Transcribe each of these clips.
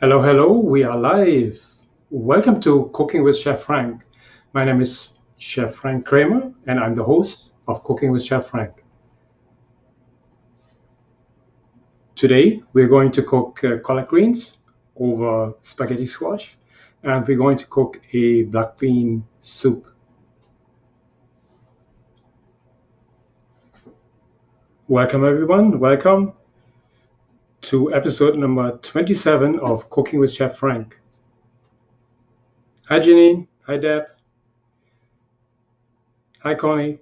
Hello, hello, we are live. Welcome to Cooking with Chef Frank. My name is Chef Frank Kramer, and I'm the host of Cooking with Chef Frank. Today, we're going to cook collard greens over spaghetti squash, and we're going to cook a black bean soup. Welcome, everyone. Welcome to episode number 27 of Cooking with Chef Frank. Hi, Janine. Hi, Deb. Hi, Connie.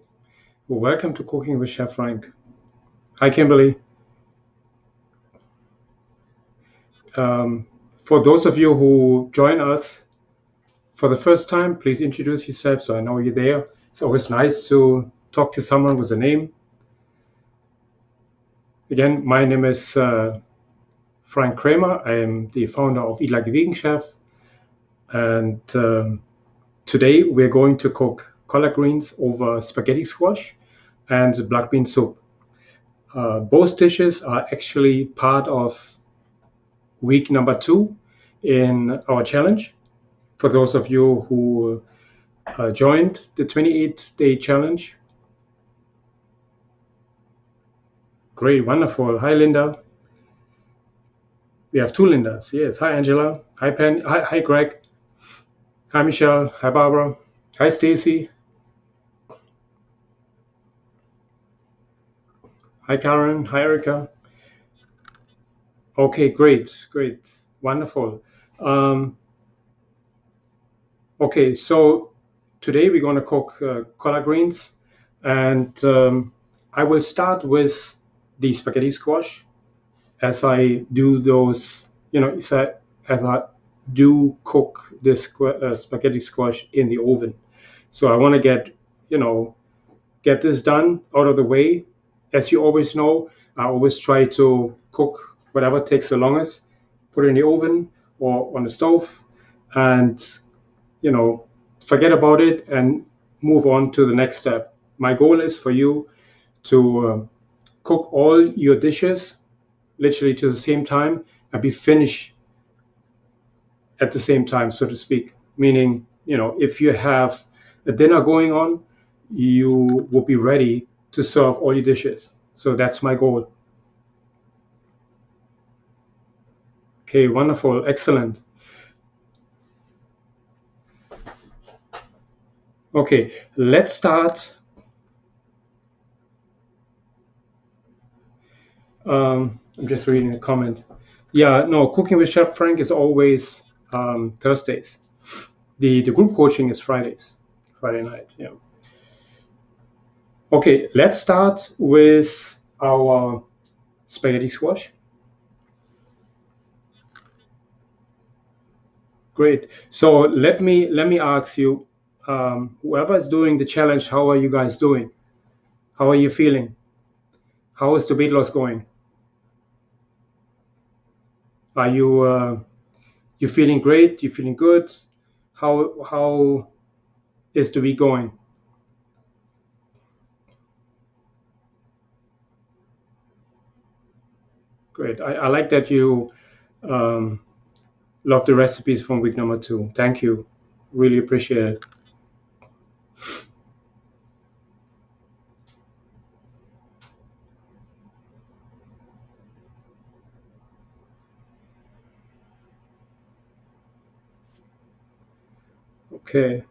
Welcome to Cooking with Chef Frank. Hi, Kimberly. Um, for those of you who join us for the first time, please introduce yourself so I know you're there. It's always nice to talk to someone with a name. Again, my name is Frank Kramer. I am the founder of Eat Like a Vegan Chef. And today we're going to cook collard greens over spaghetti squash and black bean soup. Both dishes are actually part of week number 2 in our challenge. For those of you who joined the 28-day challenge. Great, wonderful. Hi, Linda. We have two Lindas. Yes. Hi, Angela. Hi, Penny. Hi, Greg. Hi, Michelle. Hi, Barbara. Hi, Stacy. Hi, Karen. Hi, Erica. Okay, great, wonderful. Um, okay, so today we're going to cook collard greens, and I will start with the spaghetti squash as I do those, as I do cook this spaghetti squash in the oven. So I want to get this done out of the way. As you always know, I always try to cook whatever takes the longest, put it in the oven or on the stove, and you know, forget about it and move on to the next step. My goal is for you to cook all your dishes literally to the same time and be finished at the same time, so to speak. Meaning, if you have a dinner going on, you will be ready to serve all your dishes. So that's my goal. Okay, wonderful, excellent. Okay, let's start. I'm just reading a comment. Yeah, no, Cooking with Chef Frank is always Thursdays. The group coaching is Fridays, Friday night. Yeah. Okay, let's start with our spaghetti squash. Great. So let me ask you, whoever is doing the challenge, how are you guys doing? How are you feeling? How is the weight loss going? Are you feeling great? You feeling good? How is the week going? Great. I like that you um, love the recipes from week number 2. Thank you. Really appreciate it. Okay.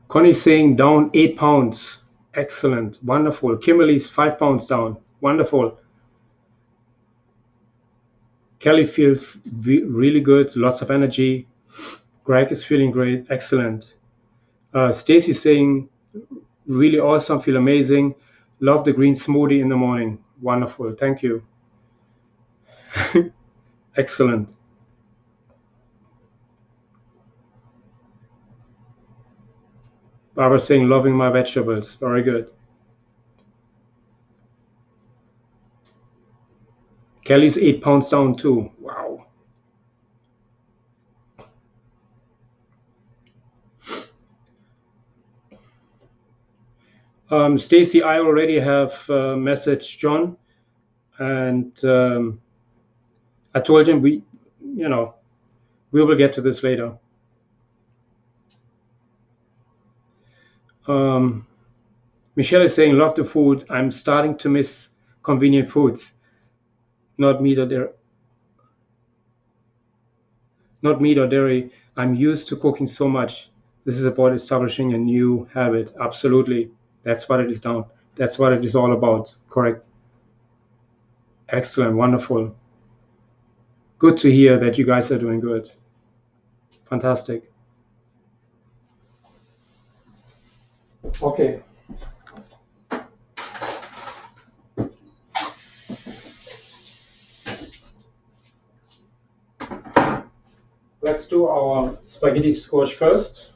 Connie's saying down 8 pounds. Excellent. Wonderful. Kimberly's 5 pounds down. Wonderful. Kelly feels really good. Lots of energy. Greg is feeling great. Excellent. Stacy's saying really awesome. Feel amazing. Love the green smoothie in the morning. Wonderful. Thank you. Excellent. Barbara saying loving my vegetables. Very good. Kelly's 8 pounds down too. Wow. Stacy, I already have messaged John, and I told him you know, we will get to this later. Um, Michelle is saying, love the food. I'm starting to miss convenient foods, not meat or dairy. Not meat or dairy. I'm used to cooking so much. This is about establishing a new habit. Absolutely. That's what it is down. That's what it is all about. Correct. Excellent. Wonderful. Good to hear that you guys are doing good. Fantastic. Okay. Let's do our spaghetti squash first.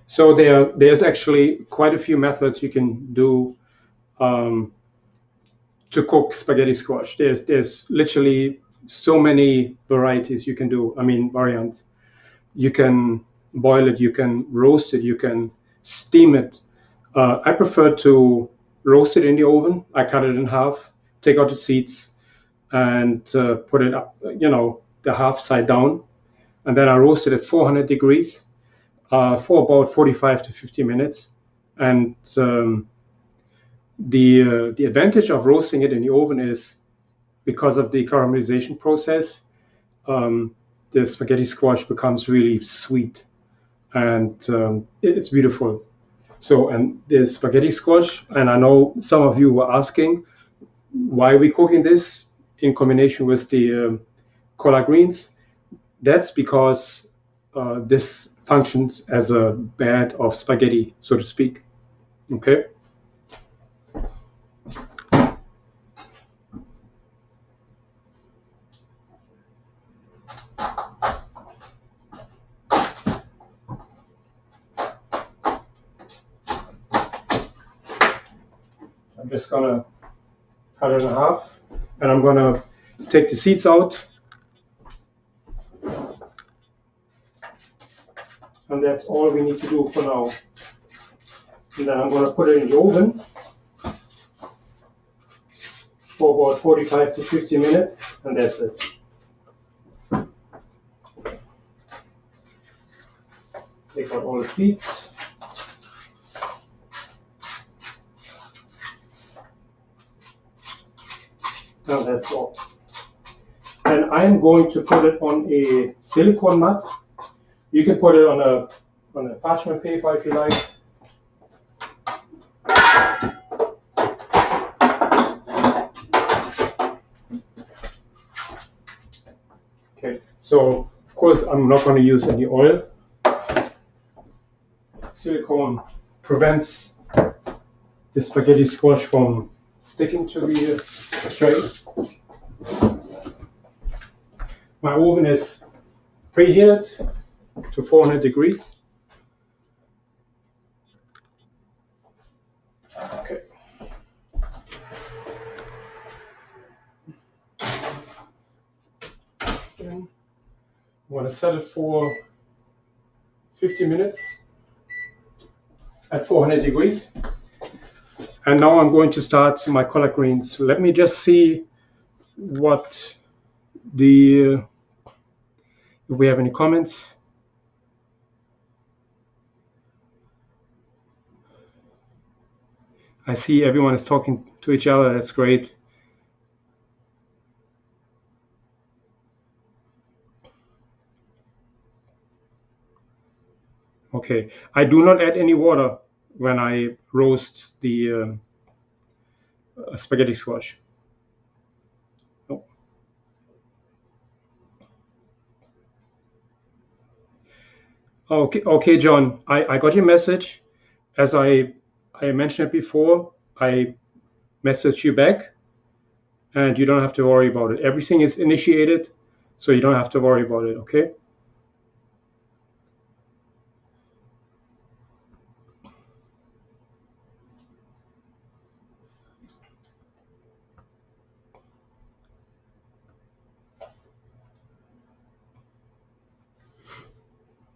So there's actually quite a few methods you can do um, to cook spaghetti squash. There's literally so many varieties you can do. I mean variants. You can boil it, you can roast it, you can steam it. I prefer to roast it in the oven. I cut it in half, take out the seeds, and put it up, the half side down, and then I roast it at 400 degrees for about 45 to 50 minutes. And the advantage of roasting it in the oven is because of the caramelization process, um, the spaghetti squash becomes really sweet, and it's beautiful. So, and the spaghetti squash, and I know some of you were asking why we cooking this in combination with the collard greens. That's because this functions as a bed of spaghetti, so to speak. Okay. I'm just gonna cut it in half, and I'm gonna take the seeds out, and that's all we need to do for now. And then I'm gonna put it in the oven for about 45 to 50 minutes, and that's it. Take out all the seeds. And that's all. And I'm going to put it on a silicone mat. You can put it on a parchment paper if you like. Okay, so of course I'm not going to use any oil. Silicone prevents the spaghetti squash from sticking to the tray. My oven is preheated to 400 degrees. Okay. I'm going to set it for 50 minutes at 400 degrees. And now I'm going to start my collard greens. Let me just see what if we have any comments. I see everyone is talking to each other. That's great. Okay. I do not add any water when I roast the spaghetti squash. No. Okay, John. I got your message. As I mentioned it before, I messaged you back, and you don't have to worry about it. Everything is initiated, so you don't have to worry about it. Okay.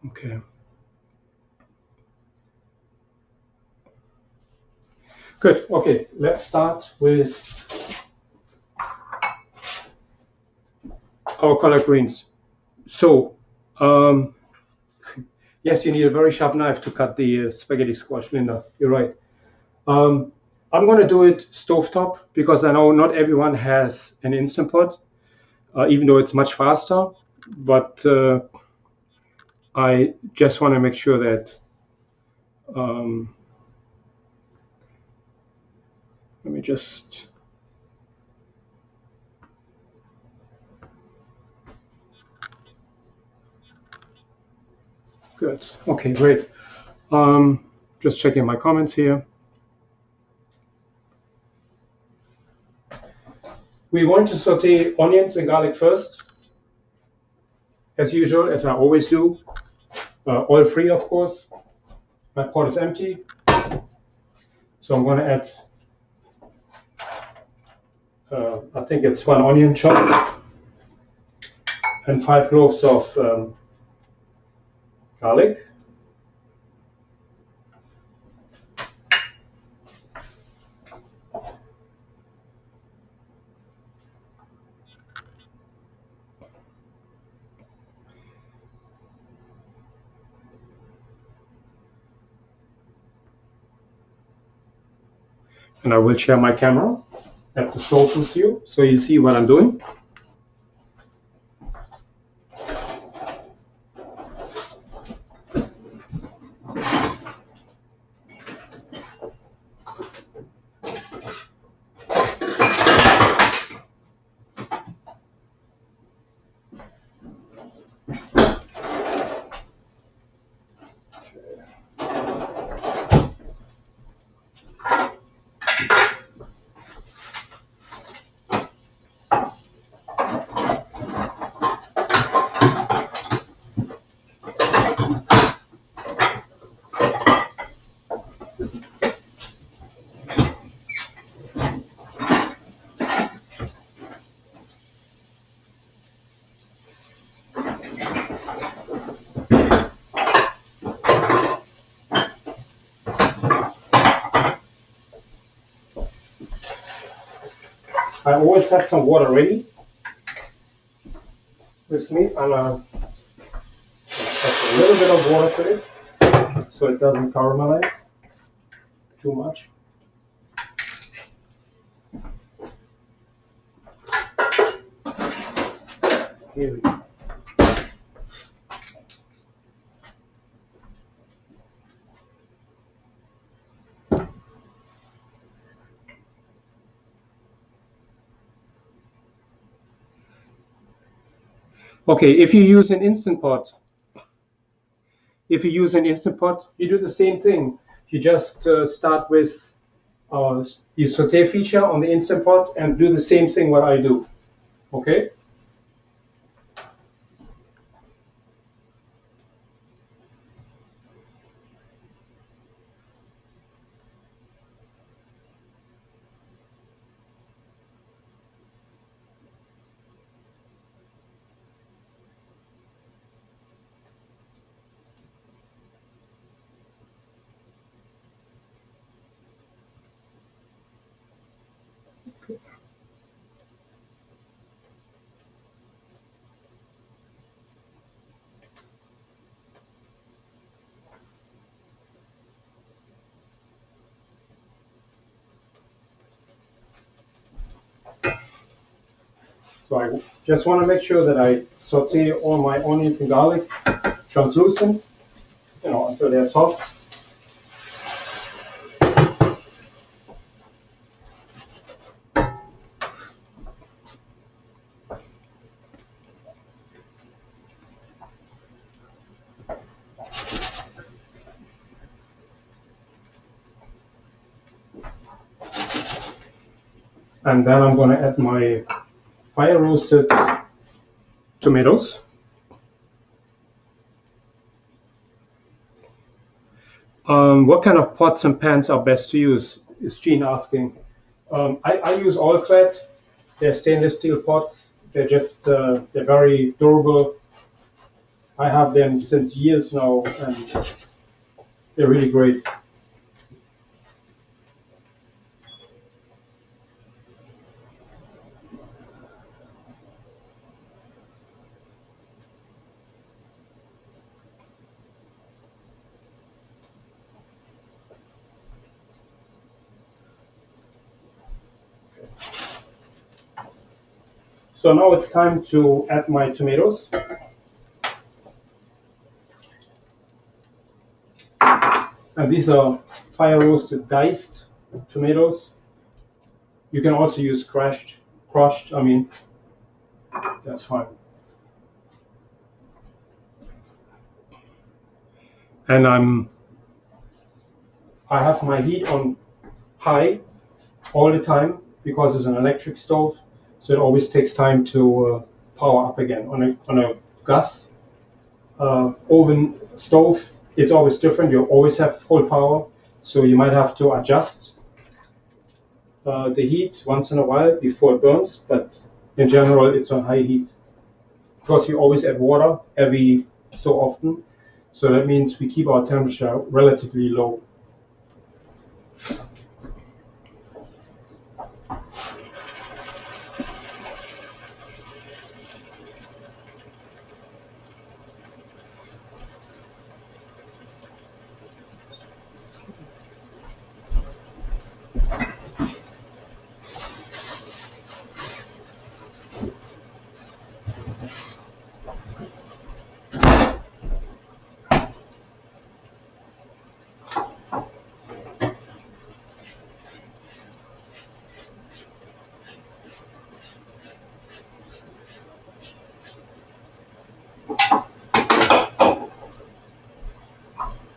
Okay. Good. Okay, let's start with our color greens. So, yes, you need a very sharp knife to cut the spaghetti squash, Linda. You're right. I'm going to do it stovetop because I know not everyone has an Instant Pot, even though it's much faster. But I just want to make sure that um, let me just. Good. Okay, great. Just checking my comments here. We want to saute onions and garlic first, as usual, as I always do. Oil free, of course. My pot is empty, so I'm going to add. I think it's 1 onion chopped and 5 cloves of garlic. And I will share my camera at the stove with you, so you see what I'm doing. I always have some water ready with me, and I add a little bit of water to it so it doesn't caramelize too much. Here we go. Okay, if you use an Instant Pot, you do the same thing. You just start with the saute feature on the Instant Pot and do the same thing what I do. Okay? So I just want to make sure that I saute all my onions and garlic translucent, until they're soft. And then I'm going to add my fire roasted tomatoes. What kind of pots and pans are best to use? Is Jean asking. I use all flat. They're stainless steel pots. They're just they're very durable. I have them since years now, and they're really great. So now it's time to add my tomatoes. And these are fire roasted diced tomatoes. You can also use crushed, I mean, that's fine. And I have my heat on high all the time because it's an electric stove, so it always takes time to power up again. On a gas oven stove, it's always different. You always have full power, so you might have to adjust the heat once in a while before it burns, but in general, it's on high heat because you always add water every so often. So that means we keep our temperature relatively low.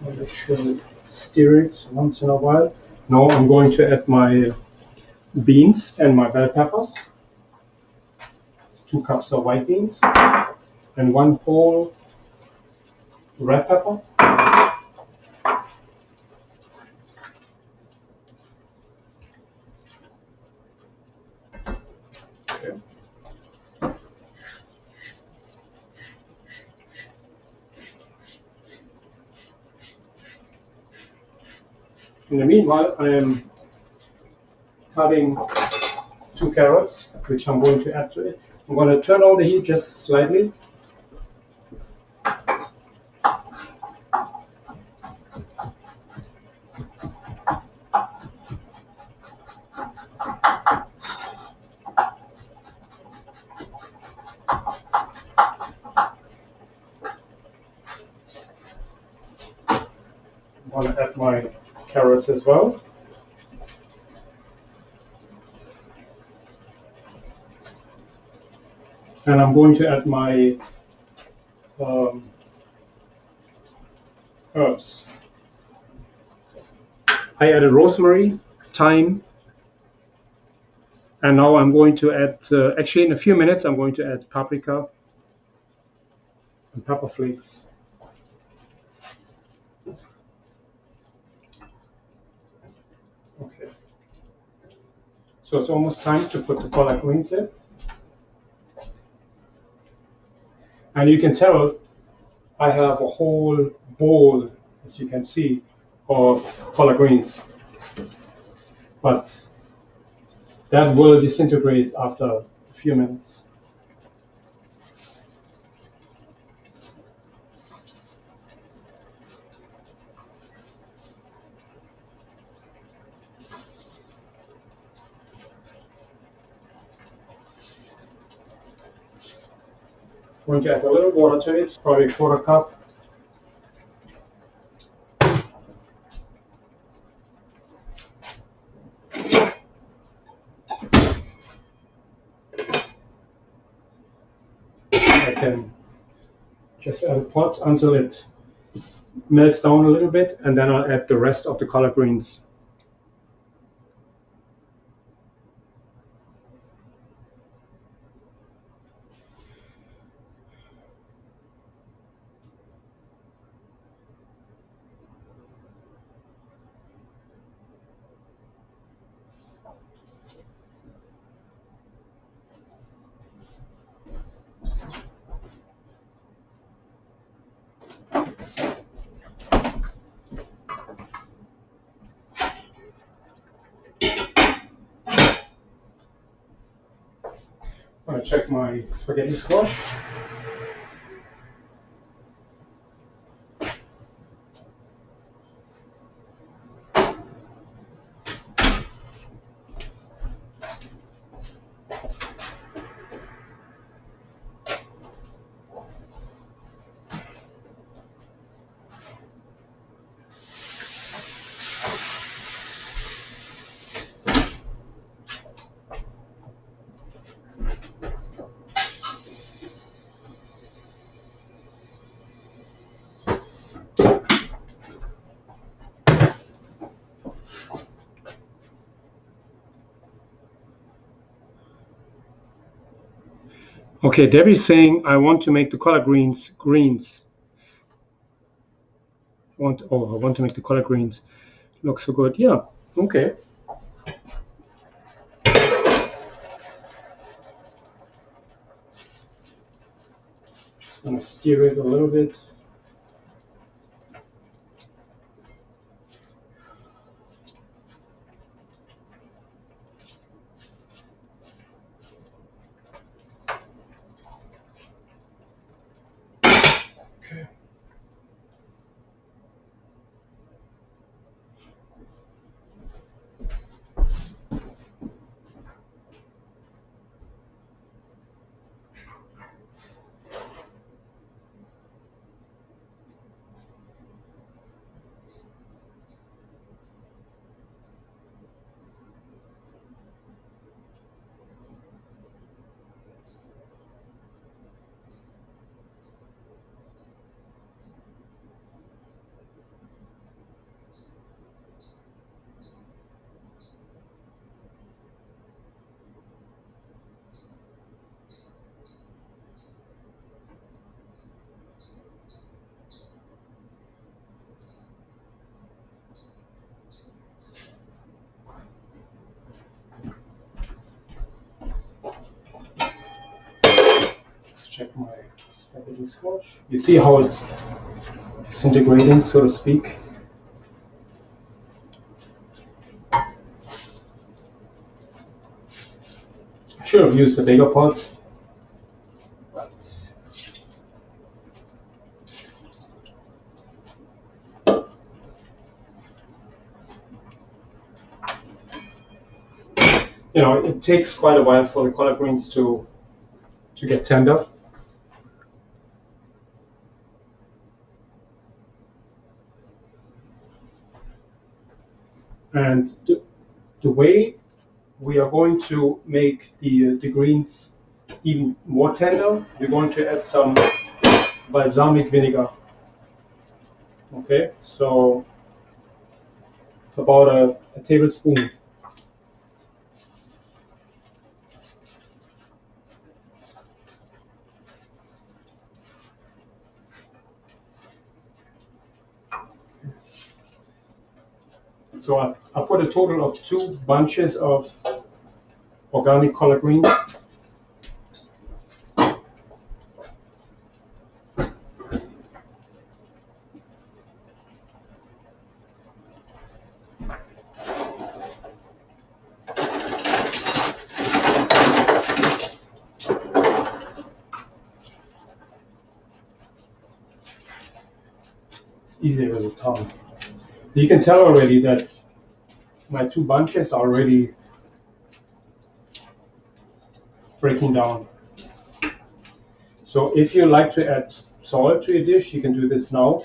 I'll make sure to stir it once in a while. Now I'm going to add my beans and my bell peppers, 2 cups of white beans, and 1 whole red pepper. Okay. In the meanwhile, I am cutting 2 carrots, which I'm going to add to it. I'm going to turn on the heat just slightly. I'm going to add my carrots as well. And I'm going to add my um, herbs. I added rosemary, thyme, and now I'm going to add, actually in a few minutes, I'm going to add paprika and pepper flakes. Okay. So it's almost time to put the collard greens in. And you can tell I have a whole bowl, as you can see, of collard greens. But that will disintegrate after a few minutes. I'm going to add a little water to it, probably a quarter cup. I can just add a pot until it melts down a little bit, and then I'll add the rest of the collard greens. I'm gonna check my spaghetti squash. Okay, Debbie's saying I want to make the collard greens greens. I want to make the collard greens look so good. Yeah, okay. Just gonna stir it a little bit. Okay. Check my spaghetti squash. You see how it's disintegrating, so to speak. I should have used a bigger pot, but you know, it takes quite a while for the collard greens to get tender. And the way we are going to make the greens even more tender, we're going to add some balsamic vinegar. Okay, so about a tablespoon. So I put a total of 2 bunches of organic collard greens. It's easier with a tongue. You can tell already that my 2 bunches are already breaking down. So if you like to add salt to your dish, you can do this now.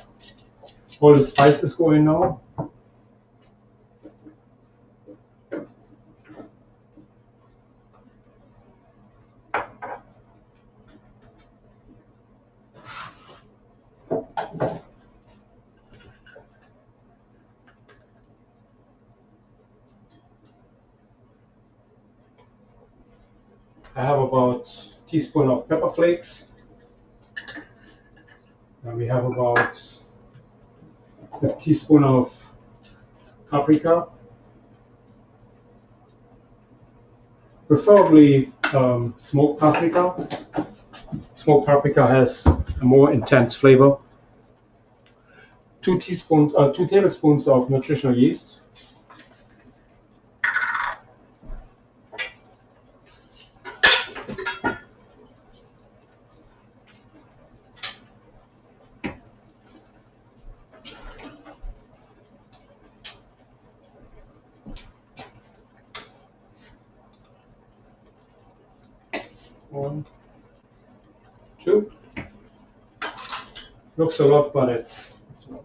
All the spices go in now. I have about a teaspoon of pepper flakes. And we have about a teaspoon of paprika. Preferably smoked paprika. Smoked paprika has a more intense flavor. 2 tablespoons of nutritional yeast. Two. Looks a lot, but it's not.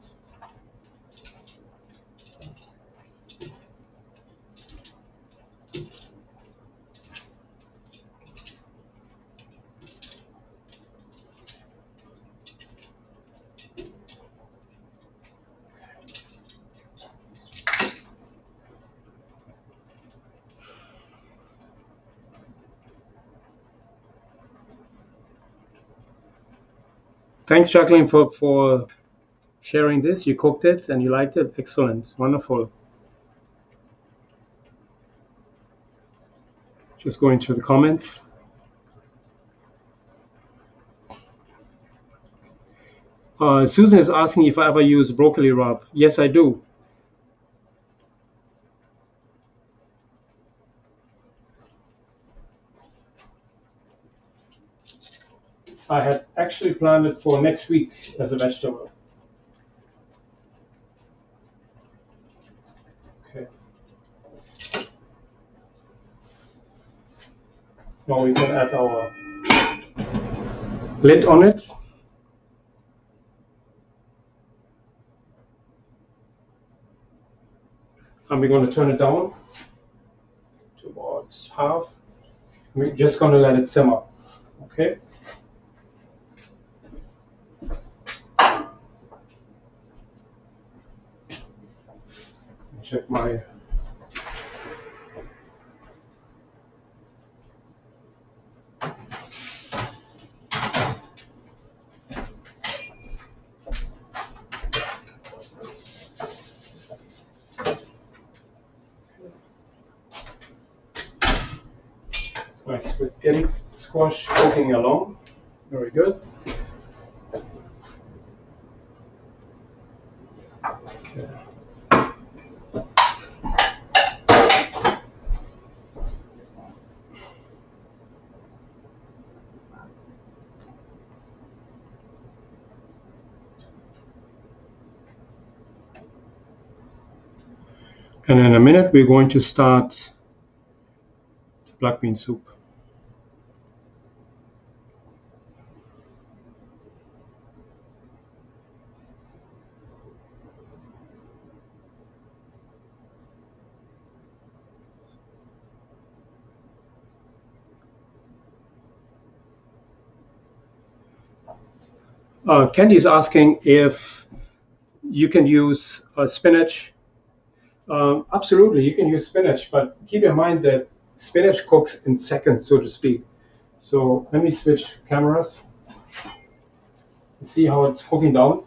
Thanks, Jacqueline, for sharing this. You cooked it and you liked it. Excellent. Wonderful. Just going through the comments. Susan is asking if I ever use broccoli rub. Yes, I do. I had actually planned it for next week as a vegetable. Okay. Now we can add our lid on it. And we're going to turn it down to about half. We're just going to let it simmer. Okay. Check my nice spaghetti squash cooking along. Very good. Okay. And in a minute, we're going to start black bean soup. Candy is asking if you can use spinach. Absolutely, you can use spinach, but keep in mind that spinach cooks in seconds, so to speak. So let me switch cameras. See how it's cooking down.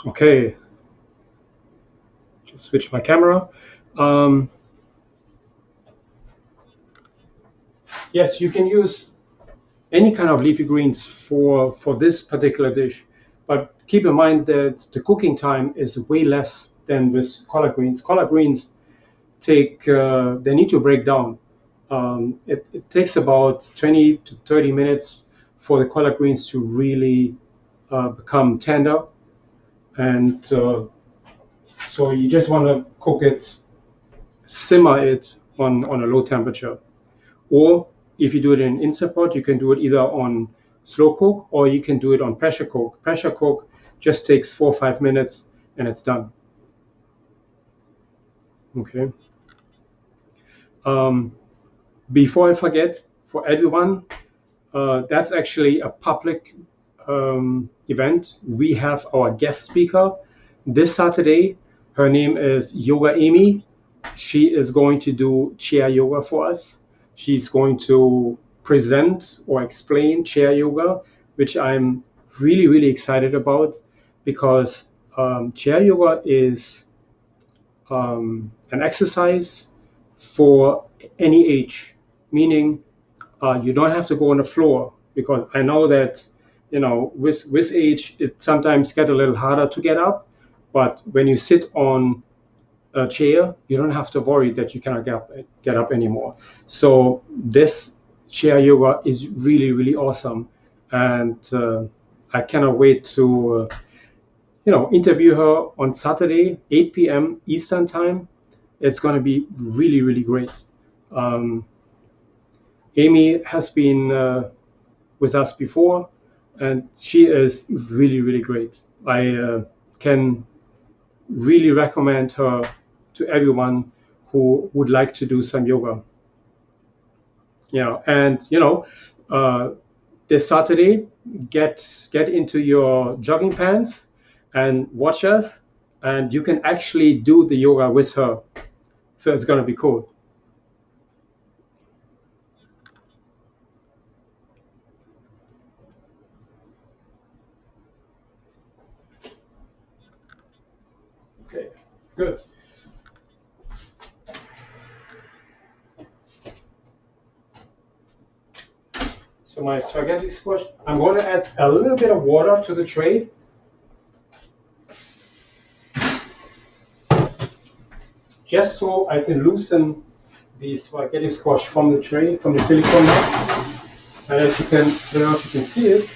Okay, just switch my camera. Yes, you can use any kind of leafy greens for this particular dish, but keep in mind that the cooking time is way less than with collard greens. Collard greens take they need to break down. It takes about 20 to 30 minutes for the collard greens to really become tender, and so you just want to cook it, simmer it on a low temperature. Or if you do it in Instant Pot, you can do it either on slow cook or you can do it on pressure cook. Pressure cook just takes 4 or 5 minutes and it's done. Okay. Before I forget, for everyone, that's actually a public event. We have our guest speaker this Saturday. Her name is Yoga Amy. She is going to do chair yoga for us. She's going to present or explain chair yoga, which I'm really, really excited about, because chair yoga is an exercise for any age, meaning you don't have to go on the floor, because I know that with age it sometimes gets a little harder to get up. But when you sit on a chair, you don't have to worry that you cannot get up anymore. So this chair yoga is really, really awesome. And I cannot wait to interview her on Saturday, 8 p.m. Eastern time. It's going to be really, really great. Um, Amy has been with us before, and she is really, really great. I can really recommend her to everyone who would like to do some yoga. And this Saturday, get into your jogging pants and watch us, and you can actually do the yoga with her. So it's gonna be cool. Okay, good. So my spaghetti squash, I'm going to add a little bit of water to the tray, just so I can loosen the spaghetti squash from the tray, from the silicone mat. And as you can, I don't know if you can see it,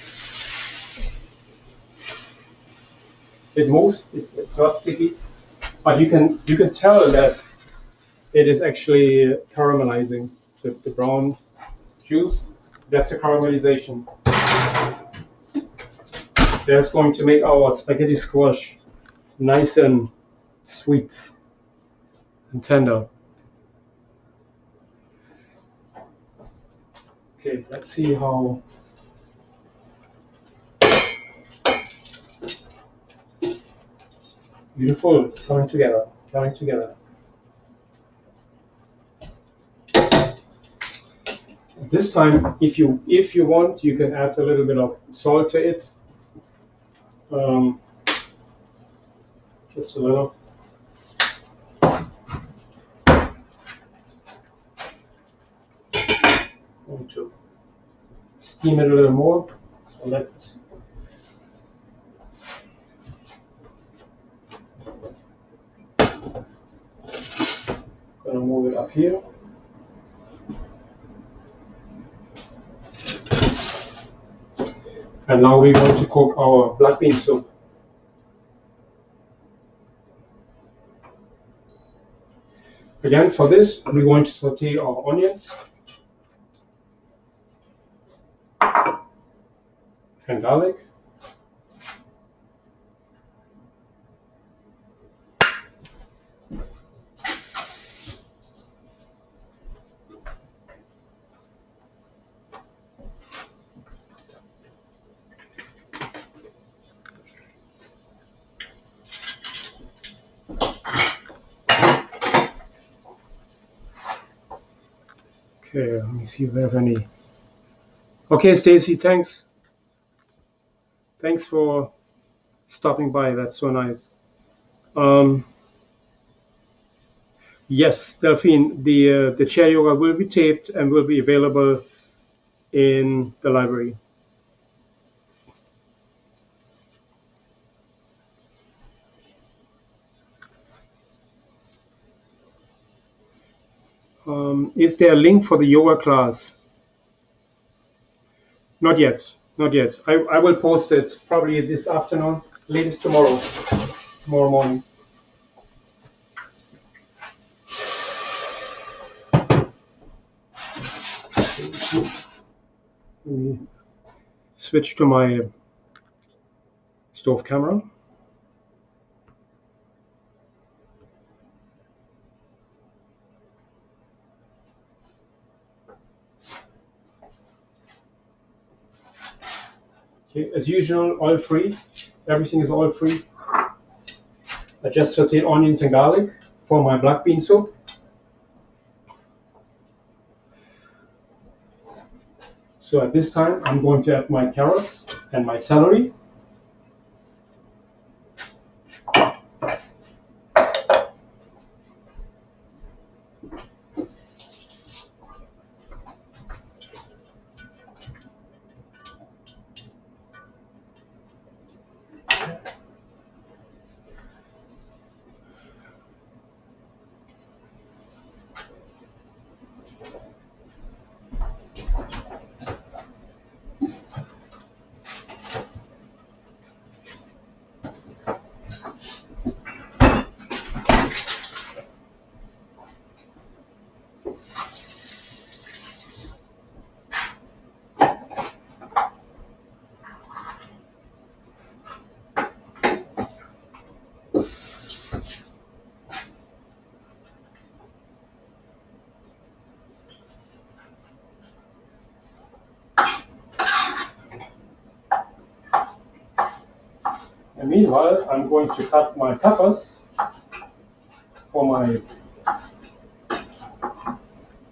it moves. It's not sticky, but you can tell that it is actually caramelizing the brown juice. That's the caramelization. That's going to make our spaghetti squash nice and sweet and tender. Okay, let's see how. Beautiful, it's coming together, coming together. This time, if you want, you can add a little bit of salt to it. Um, just a little. Going to steam it a little more. So let's. Gonna move it up here. And now we're going to cook our black bean soup. Again, for this, we're going to saute our onions and garlic. Okay, let me see if we have any. Okay, Stacy, thanks. Thanks for stopping by. That's so nice. Um, yes, Delphine, the chair yoga will be taped and will be available in the library. Is there a link for the yoga class? Not yet, not yet. I will post it probably this afternoon, latest tomorrow morning. Let me switch to my stove camera. Okay, as usual, oil free. Everything is oil free. I just sauteed onions and garlic for my black bean soup. So at this time, I'm going to add my carrots and my celery. And meanwhile, I'm going to cut my peppers for my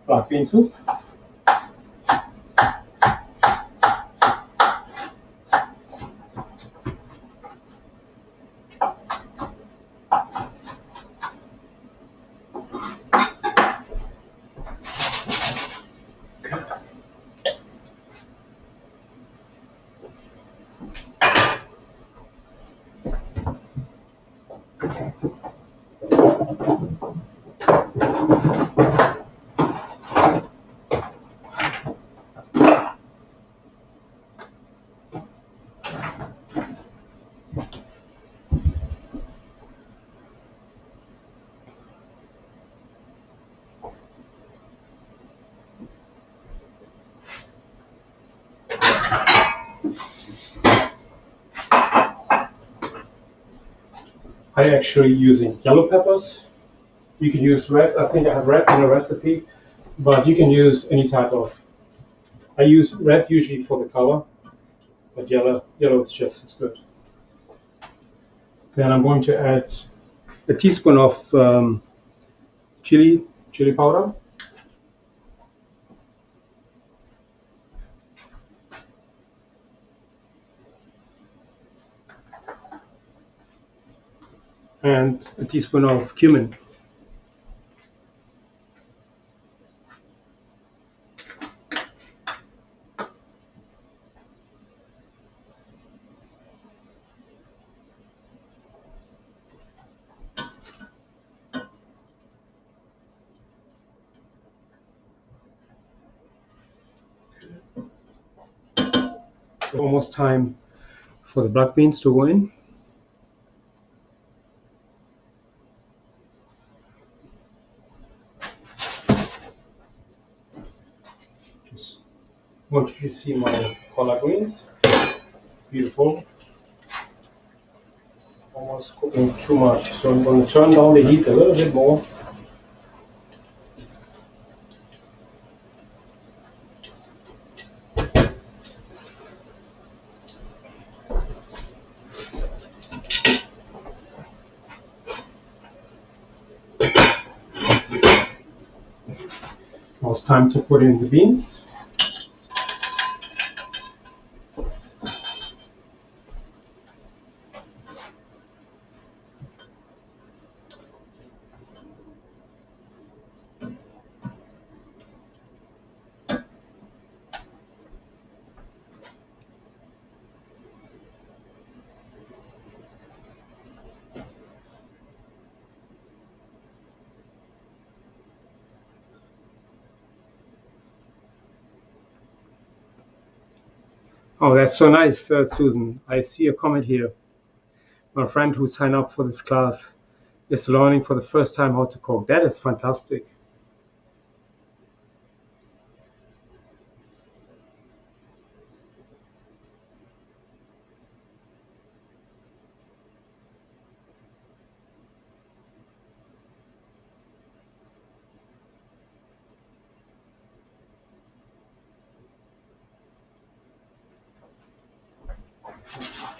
black bean soup. I'm actually using yellow peppers. You can use red. I think I have red in a recipe, but you can use any type of. I use red usually for the color, but yellow is just as good. Then I'm going to add a teaspoon of chili powder, and a teaspoon of cumin. Almost time for the black beans to go in. Just want you to see my collard greens. Beautiful. Almost cooking too much, so I'm going to turn down the heat a little bit more. Now it's time to put in the beans. Oh, that's so nice, Susan. I see a comment here. My friend who signed up for this class is learning for the first time how to cook. That is fantastic.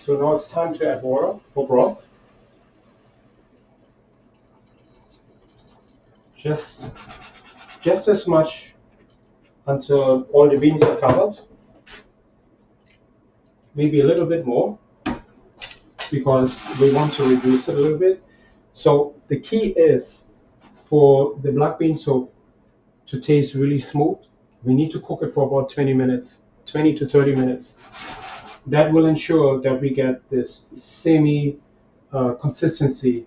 So now it's time to add water for broth. Just as much until all the beans are covered. Maybe a little bit more because we want to reduce it a little bit. So the key is for the black bean soup to taste really smooth, we need to cook it for about 20 minutes, 20 to 30 minutes. That will ensure that we get this semi-thick consistency.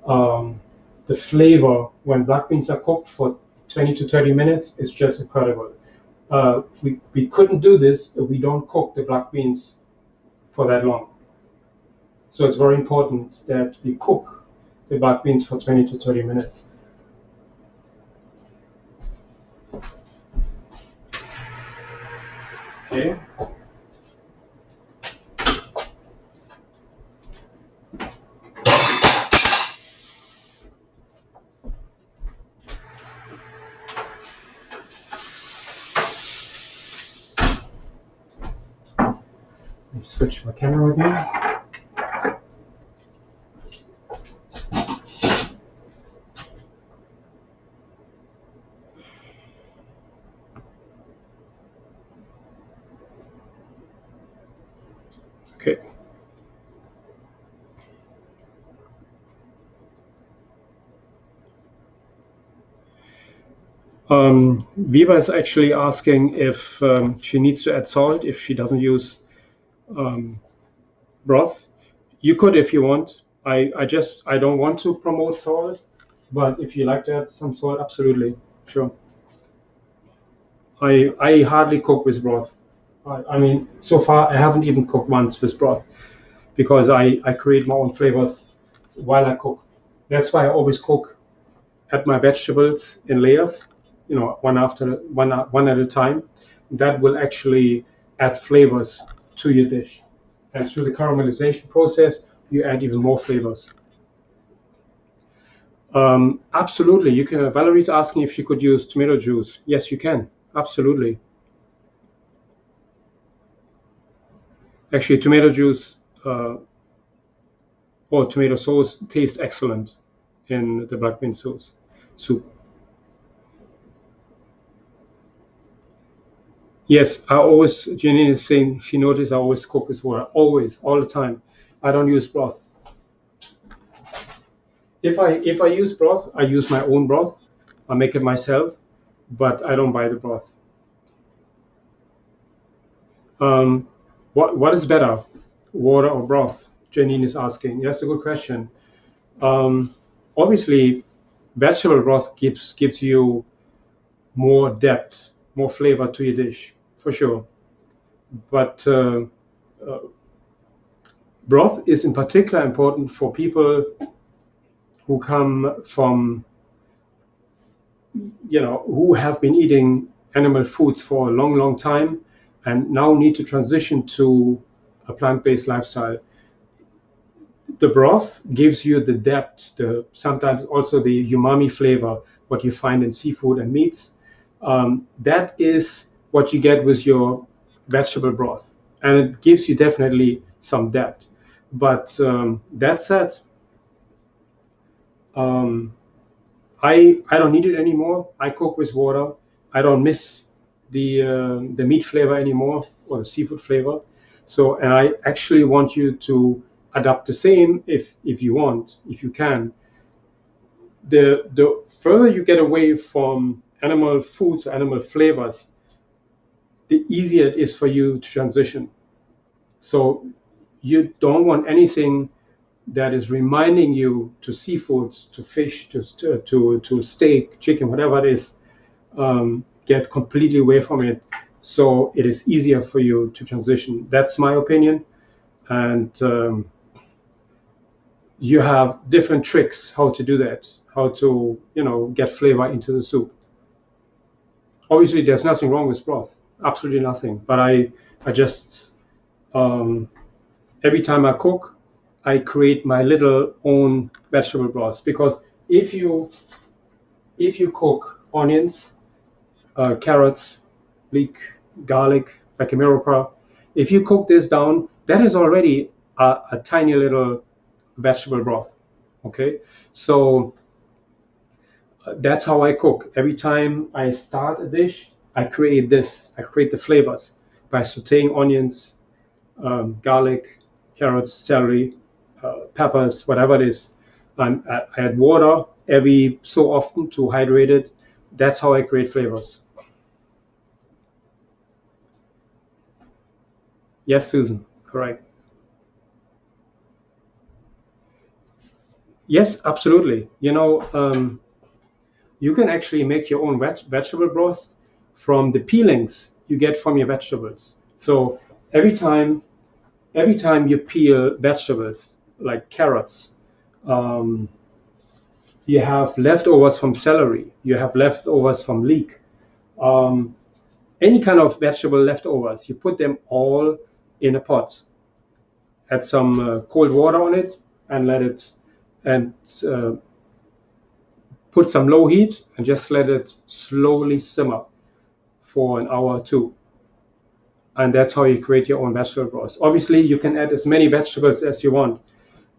The flavor when black beans are cooked for 20 to 30 minutes is just incredible. We couldn't do this if we don't cook the black beans for that long. So it's very important that we cook the black beans for 20 to 30 minutes. Okay. Switch my camera again. Okay. Viva is actually asking if she needs to add salt if she doesn't use broth. You could if you want. I don't want to promote salt, but if you like to add some salt, absolutely, sure. I hardly cook with broth. I mean, so far I haven't even cooked once with broth because I create my own flavors while I cook. That's why I always cook at my vegetables in layers, one after one at a time. That will actually add flavors to your dish. And through the caramelization process, you add even more flavors. Absolutely, you can. Valerie's asking if you could use tomato juice. Yes, you can. Absolutely. Actually, tomato juice or tomato sauce tastes excellent in the black bean sauce soup. Yes, I always. Janine is saying she noticed I always cook with water. Always, all the time. I don't use broth. If I use broth, I use my own broth. I make it myself, but I don't buy the broth. Um, what is better, water or broth? Janine is asking. That's a good question. Um, Obviously, vegetable broth gives you more depth, more flavor to your dish, for sure. But broth is in particular important for people who come from, who have been eating animal foods for a long, long time and now need to transition to a plant-based lifestyle. The broth gives you the depth, sometimes also the umami flavor, what you find in seafood and meats. That is what you get with your vegetable broth, and it gives you definitely some depth. But that said, um, I don't need it anymore. I cook with water. I don't miss the meat flavor anymore or the seafood flavor. So, and I actually want you to adapt the same if you want, if you can. The further you get away from animal foods or animal flavors, the easier it is for you to transition. So you don't want anything that is reminding you to seafood, to fish, to steak, chicken, whatever it is, get completely away from it. So it is easier for you to transition. That's my opinion. And you have different tricks how to do that, how to, get flavor into the soup. Obviously, there's nothing wrong with broth, absolutely nothing. But I just, every time I cook, I create my little own vegetable broth because if you cook onions, carrots, leek, garlic, like a mirepoix, if you cook this down, that is already a tiny little vegetable broth. Okay, so that's how I cook. Every time I start a dish, I create this. I create the flavors by sautéing onions, garlic, carrots, celery, peppers, whatever it is. And I add water every so often to hydrate it. That's how I create flavors. Yes, Susan, correct. Yes, absolutely. You can actually make your own vegetable broth from the peelings you get from your vegetables. So every time, every time you peel vegetables like carrots, um, you have leftovers from celery, you have leftovers from leek, um, any kind of vegetable leftovers, you put them all in a pot, add some cold water on it, and let it, and put some low heat, and just let it slowly simmer for an hour or two. and that's how you create your own vegetable broth. Obviously, you can add as many vegetables as you want,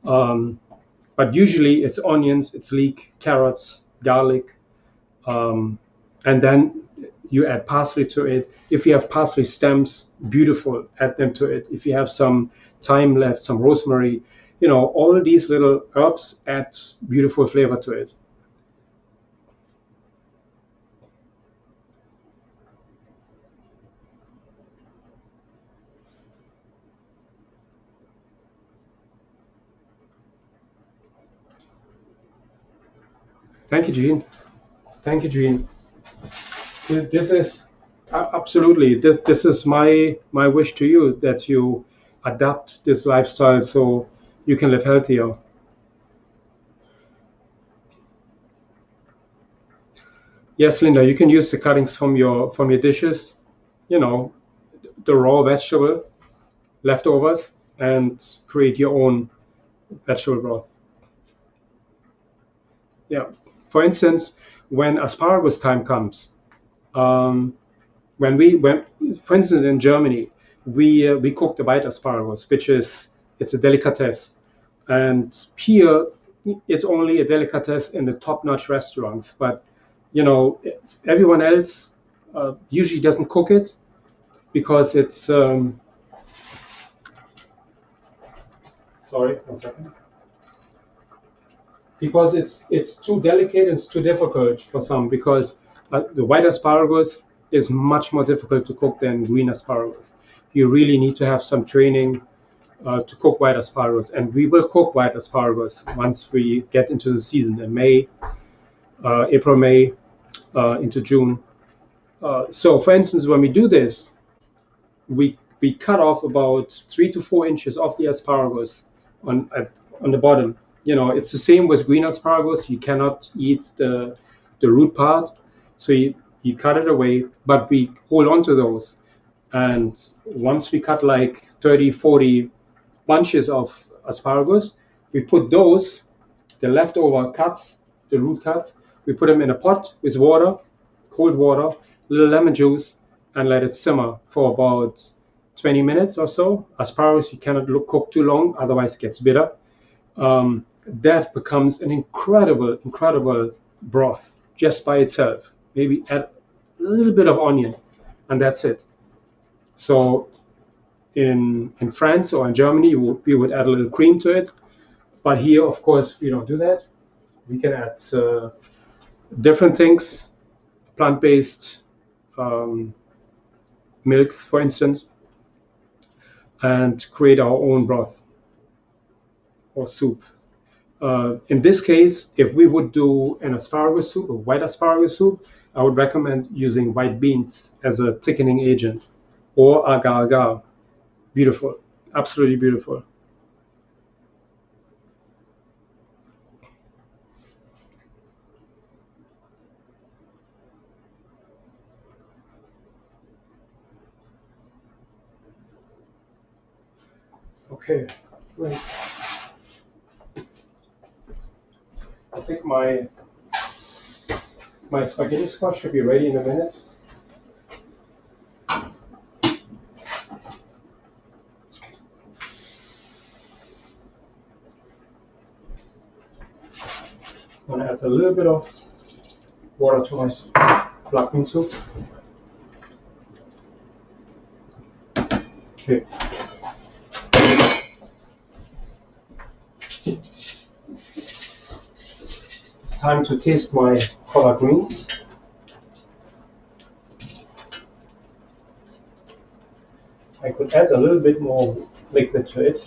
but usually it's onions, it's leek, carrots, garlic, and then you add parsley to it. If you have parsley stems, beautiful, add them to it. If you have some thyme left, some rosemary, all these little herbs add beautiful flavor to it. Thank you, Gene. Thank you, Gene. This is absolutely this is my wish to you, that you adapt this lifestyle so you can live healthier. Yes, Linda, you can use the cuttings from your dishes, you know, the raw vegetable leftovers, and create your own vegetable broth. Yeah. For instance, when asparagus time comes, um, when for instance in Germany, we cook the white asparagus, which is it's a delicatessen, and here it's only a delicatessen in the top-notch restaurants. But you know, everyone else usually doesn't cook it because it's sorry, one second. Because it's too delicate and it's too difficult for some, because the white asparagus is much more difficult to cook than green asparagus. You really need to have some training to cook white asparagus, and we will cook white asparagus once we get into the season in May, April, May, into June. So, for instance, when we do this, we cut off about 3 to 4 inches off the asparagus on the bottom. It's the same with green asparagus. You cannot eat the root part, so you cut it away, but we hold on to those. And once we cut like 30, 40 bunches of asparagus, we put those, the leftover cuts, the root cuts, we put them in a pot with water, cold water, a little lemon juice, and let it simmer for about 20 minutes or so. Asparagus you cannot cook too long, otherwise it gets bitter. That becomes an incredible broth just by itself. Maybe add a little bit of onion, and that's it. So in France or in Germany, we would add a little cream to it. But here, of course, we don't do that. We can add different things, plant-based um, milks, for instance, and create our own broth or soup. In this case, if we would do an asparagus soup, a white asparagus soup, I would recommend using white beans as a thickening agent, or agar agar. Beautiful, absolutely beautiful. Okay, great. I think my spaghetti squash should be ready in a minute. I'm gonna add a little bit of water to my black bean soup. Okay. It's time to taste my collard greens. I could add a little bit more liquid to it.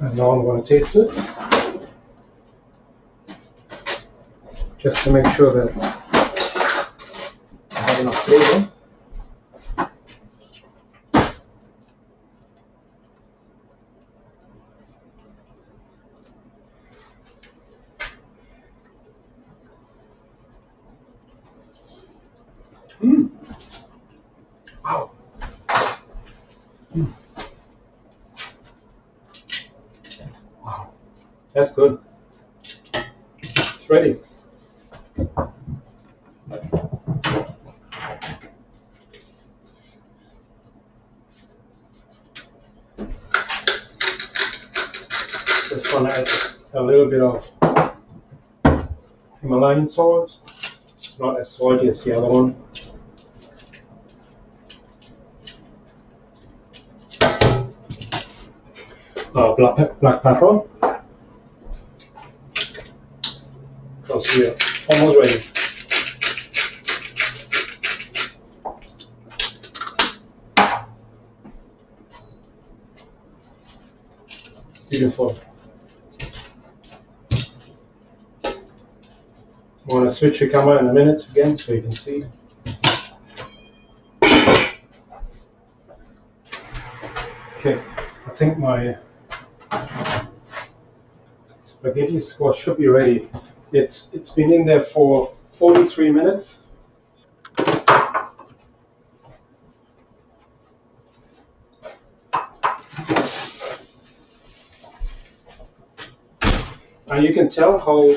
And now I'm going to taste it, just to make sure that I have enough flavor. Wow. That's good. It's ready. Just want to add a little bit of Himalayan salt. It's not as salty as the other one. Black pepper. Because we are almost ready. Beautiful. I'm going to switch the camera in a minute again so you can see. Okay, I think my spaghetti squash should be ready. It's been in there for 43 minutes. And you can tell how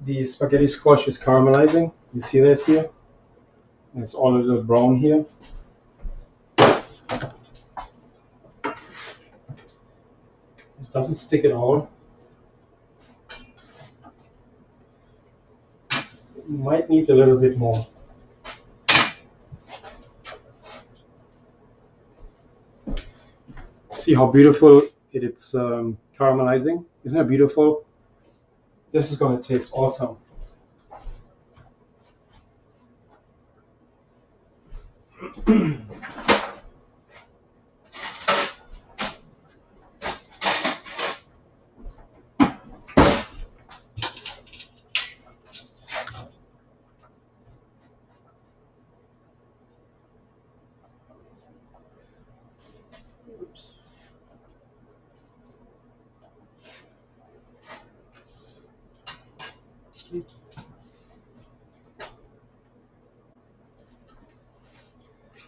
the spaghetti squash is caramelizing. You see that here? It's all a little brown here. It doesn't stick at all. It might need a little bit more. See how beautiful it's caramelizing? Isn't that beautiful? This is going to taste awesome.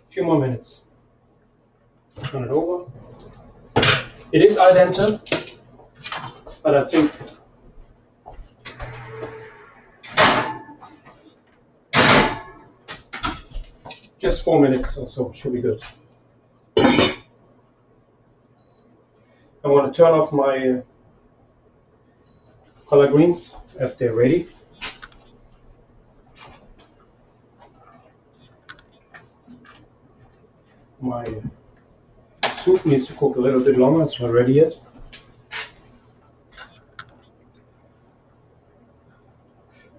A few more minutes. Turn it over. It is al dente, but I think just 4 minutes or so should be good. I want to turn off my collard greens as they're ready. My soup needs to cook a little bit longer, it's not ready yet.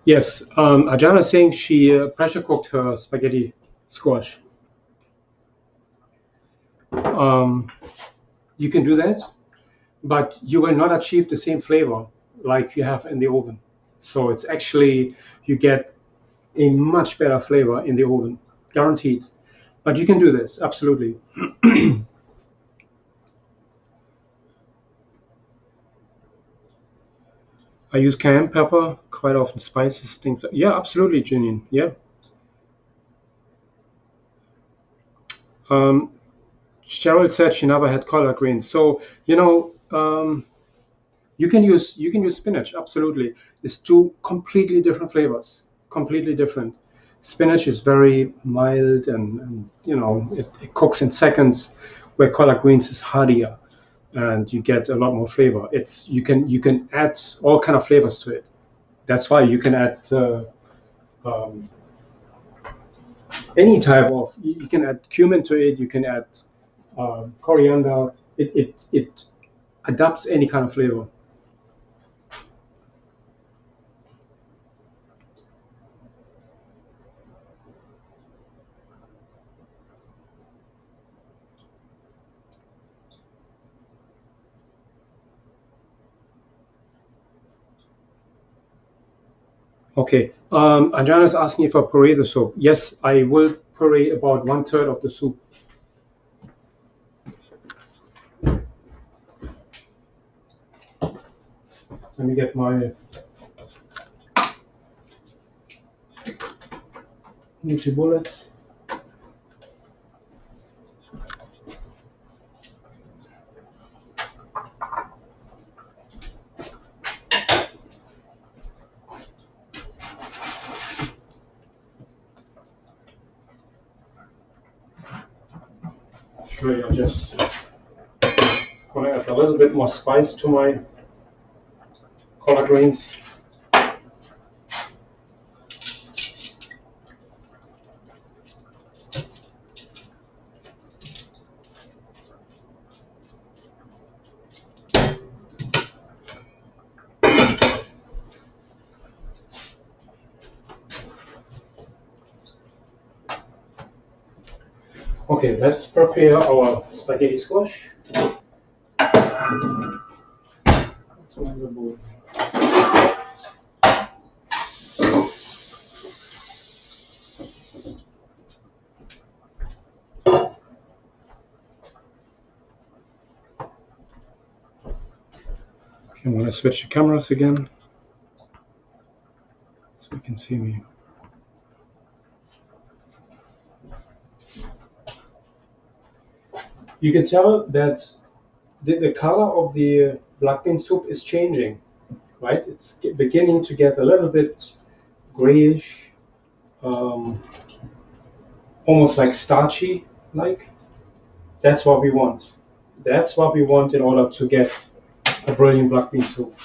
Yes, Ajana is saying she pressure cooked her spaghetti squash. You can do that, but you will not achieve the same flavor like you have in the oven. So it's actually, you get a much better flavor in the oven, guaranteed. But you can do this, absolutely. I use cayenne pepper quite often, spices, things. Yeah, absolutely, Junior. Yeah. Cheryl said she never had collard greens. So you can use spinach. Absolutely, it's two completely different flavors. Completely different. Spinach is very mild and it cooks in seconds, where collard greens is hardier, and you get a lot more flavor. You can add all kind of flavors to it. That's why you can add um, any type of. You can add cumin to it. You can add coriander. It adapts any kind of flavor. Okay. Adriana is asking if I puree the soup. Yes, I will puree about 1/3 of the soup. Let me get my NutriBullet. actually I'm just going to add a little bit more spice to my collard greens. Okay, let's prepare our spaghetti squash. I'm going to switch the cameras again so you can see me. You can tell that the color of the black bean soup is changing, right? It's beginning to get a little bit grayish, almost like starchy like. That's what we want. That's what we want in order to get a brilliant black bean soup.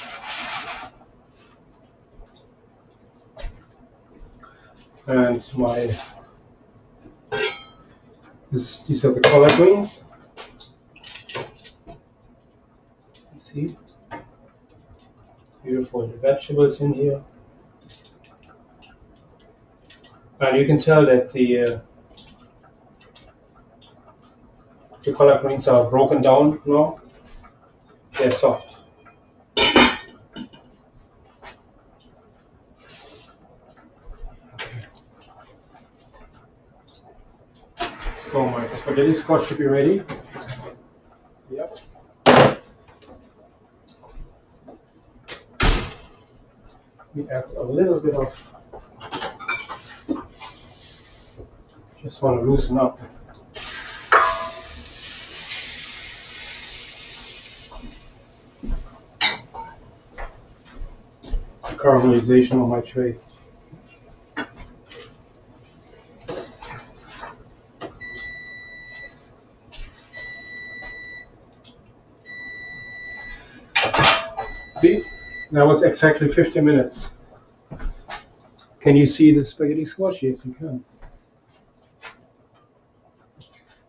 And these are the collard greens. See, beautiful vegetables in here, and you can tell that the collard greens are broken down now. They're soft. So my spaghetti squash should be ready. Yep. We add a little bit of, just want to loosen up. Caramelization on my tray. See, that was exactly 50 minutes. Can you see the spaghetti squash? Yes, you can.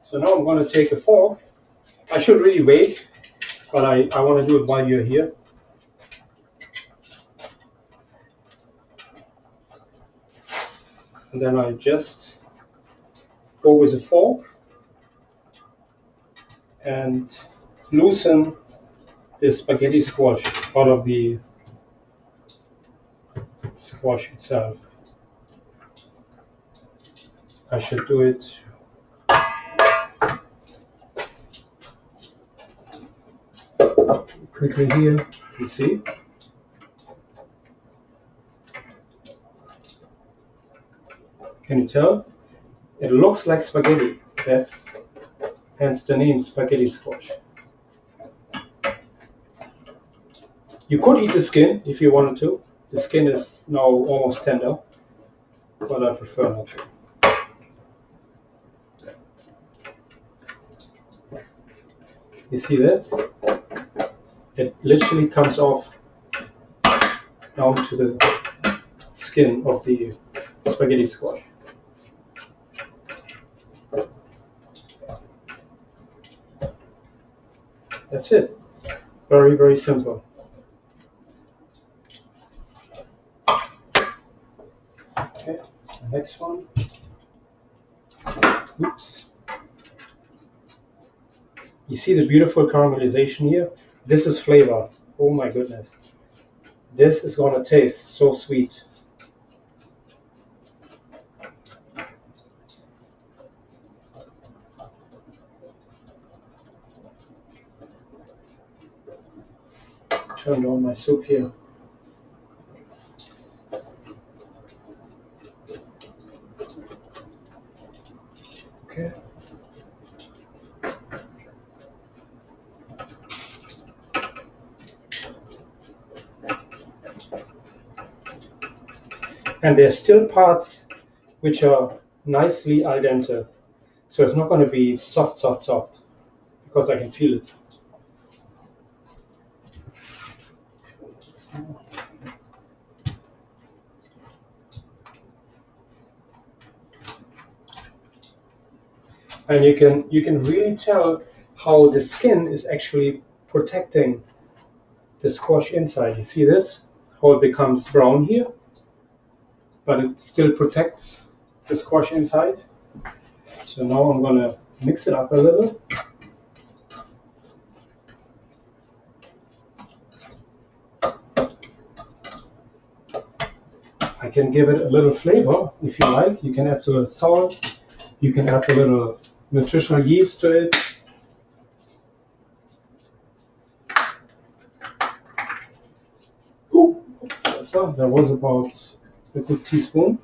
So now I'm going to take a fork. I should really wait, but I want to do it while you're here. And then I just go with a fork and loosen the spaghetti squash out of the squash itself. I should do it quickly here, you see. Can you tell? It looks like spaghetti. That's hence the name spaghetti squash. You could eat the skin if you wanted to. The skin is now almost tender, but I prefer not to. You see that? It literally comes off down to the skin of the spaghetti squash. That's it. Very, very simple. Okay, the next one. Oops. You see the beautiful caramelization here? This is flavor. Oh my goodness. This is going to taste so sweet. Turned on my soup here. Okay. And there's still parts which are nicely al dente. So it's not going to be soft, soft, soft. because I can feel it. And you can really tell how the skin is actually protecting the squash inside. You see this? How it becomes brown here, but it still protects the squash inside. So now I'm gonna mix it up a little. I can give it a little flavor if you like. You can add a little salt. You can add a little nutritional yeast to it. Ooh, so that was about a good teaspoon.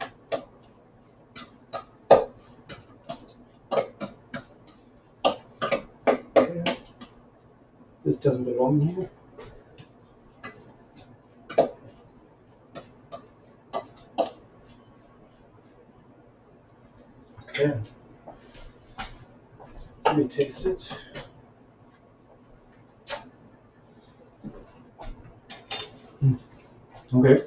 Okay. This doesn't belong here. Okay. Let me taste it. Okay.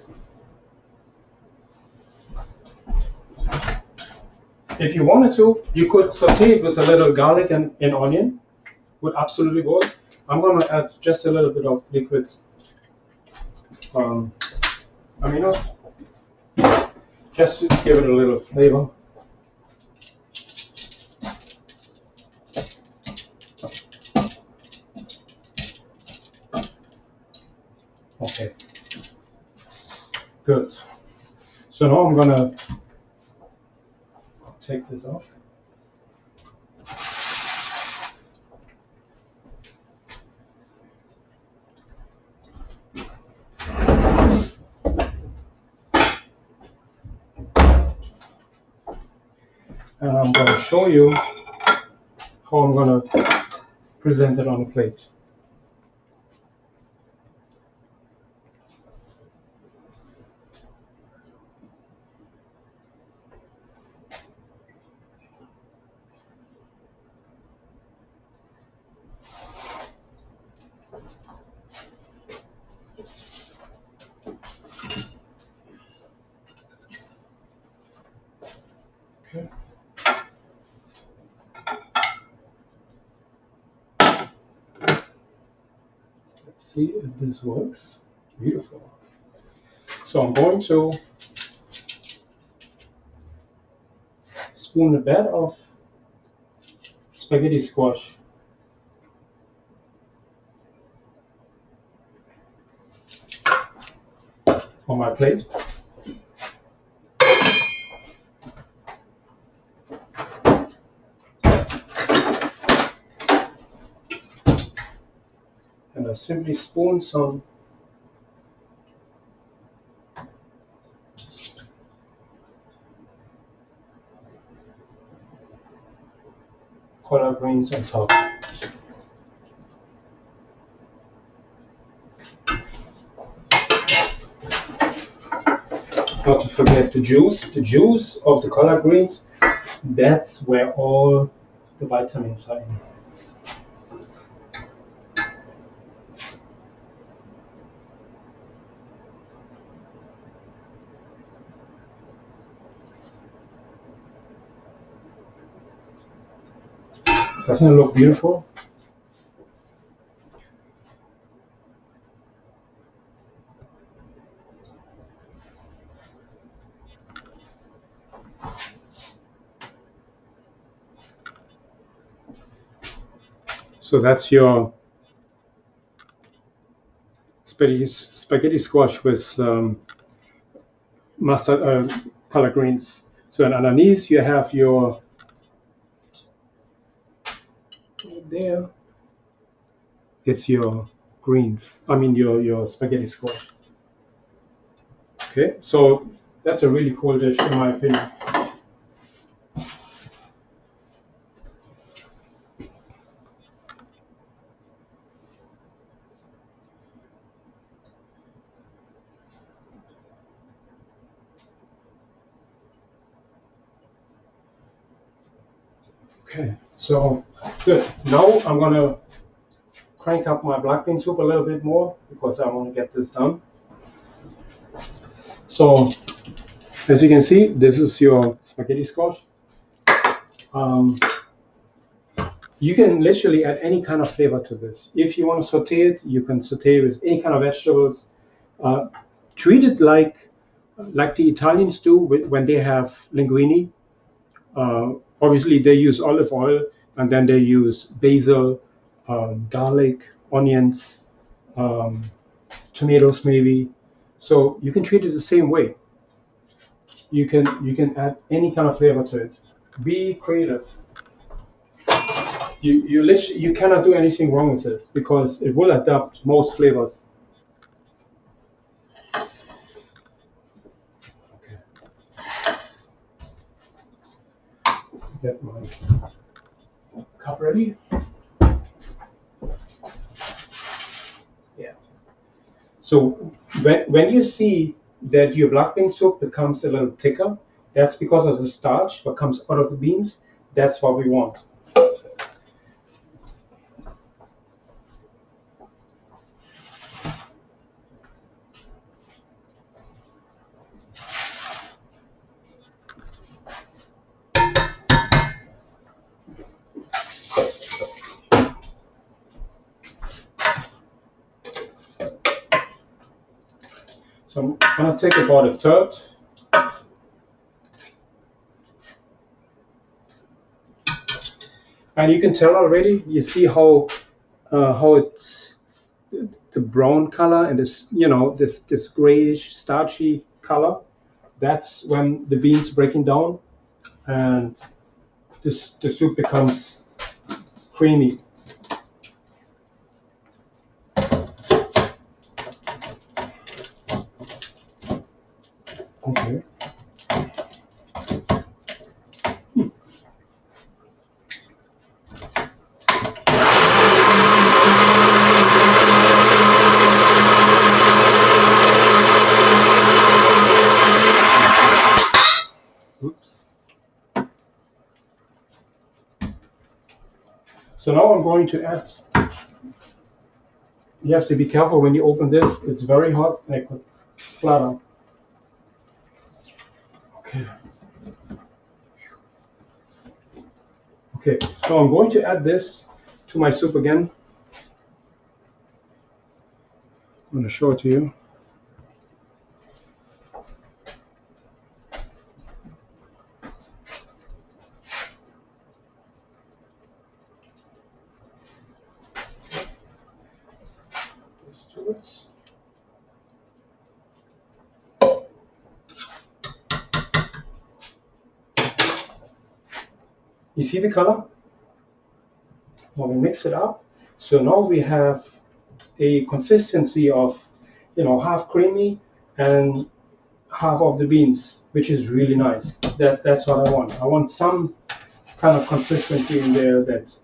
If you wanted to, you could saute it with a little garlic and onion. Would absolutely work. I'm gonna add just a little bit of liquid aminos, just to give it a little flavor. Okay. Good. So now I'm gonna take this off. And I'm gonna show you how I'm gonna present it on a plate. Okay. Let's see if this works. Beautiful. So I'm going to spoon a bit of spaghetti squash on my plate. And I simply spoon some collard greens on top. Not to forget the juice. The juice of the collard greens, that's where all the vitamins are in. Doesn't it look beautiful? So that's your spaghetti squash with mustard collard greens. So and underneath you have your there. It's your greens. I mean your spaghetti squash. Okay, so that's a really cool dish in my opinion. Okay, so Good. Now I'm gonna crank up my black bean soup a little bit more because I want to get this done. So as you can see, this is your spaghetti squash. You can literally add any kind of flavor to this. If you want to saute it, you can saute with any kind of vegetables. Uh, Treat it like the Italians do when they have linguine. Obviously, they use olive oil and then they use basil, garlic, onions, um, tomatoes maybe. So you can treat it the same way. You can add any kind of flavor to it. Be creative. You literally you cannot do anything wrong with this because it will adapt most flavors. Okay. Get my cup ready. Yeah. So when you see that your black bean soup becomes a little thicker, that's because of the starch that comes out of the beans. That's what we want. So I'm gonna take about a third. And you can tell already, you see how it's the brown color and this, this grayish starchy color. That's when the beans breaking down and the soup becomes creamy. Okay. Oops. So now I'm going to add. You have to be careful when you open this. It's very hot and it could splatter. Okay. Okay, so I'm going to add this to my soup again. I'm going to show it to you. This to it. You see the color? Now we mix it up. So now we have a consistency of, half creamy and half of the beans, which is really nice. That's what I want. I want some kind of consistency in there that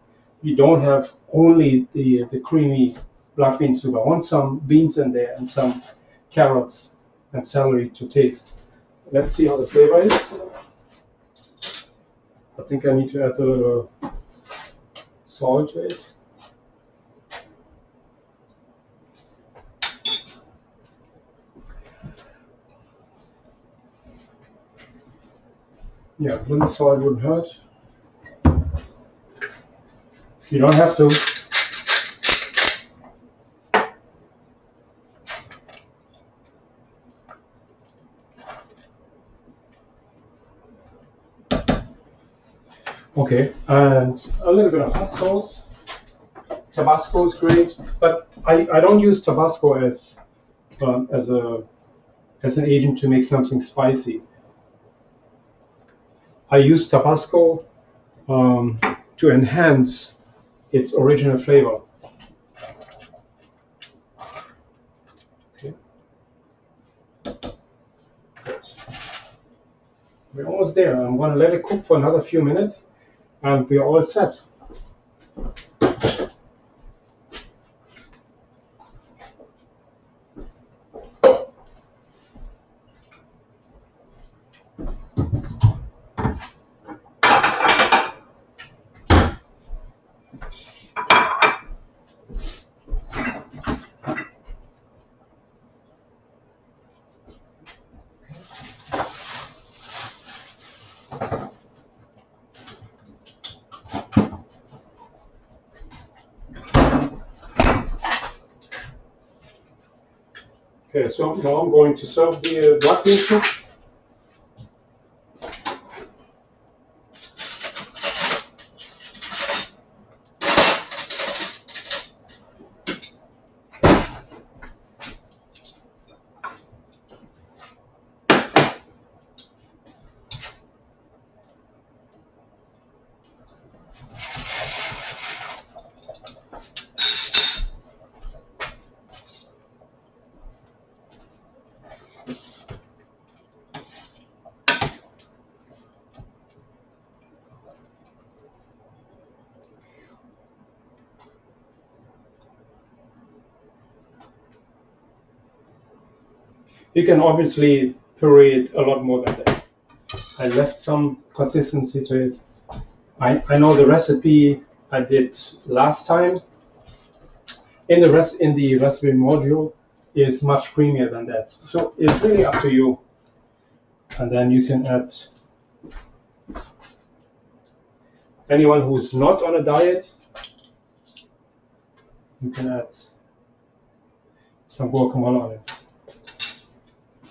you don't have only the creamy black bean soup. I want some beans in there and some carrots and celery to taste. Let's see how the flavor is. I think I need to add a little salt to it. Yeah, a little salt wouldn't hurt. You don't have to. Okay, and a little bit of hot sauce. Tabasco is great, but I don't use Tabasco as an agent to make something spicy. I use Tabasco to enhance its original flavor. Okay. We're almost there. I'm going to let it cook for another few minutes, and we're all set. Okay, so now I'm going to serve the black bean soup. You can obviously puree it a lot more than that. I left some consistency to it. I know the recipe I did last time in the recipe module is much creamier than that. So it's really up to you. And then you can add anyone who's not on a diet, you can add some guacamole on it.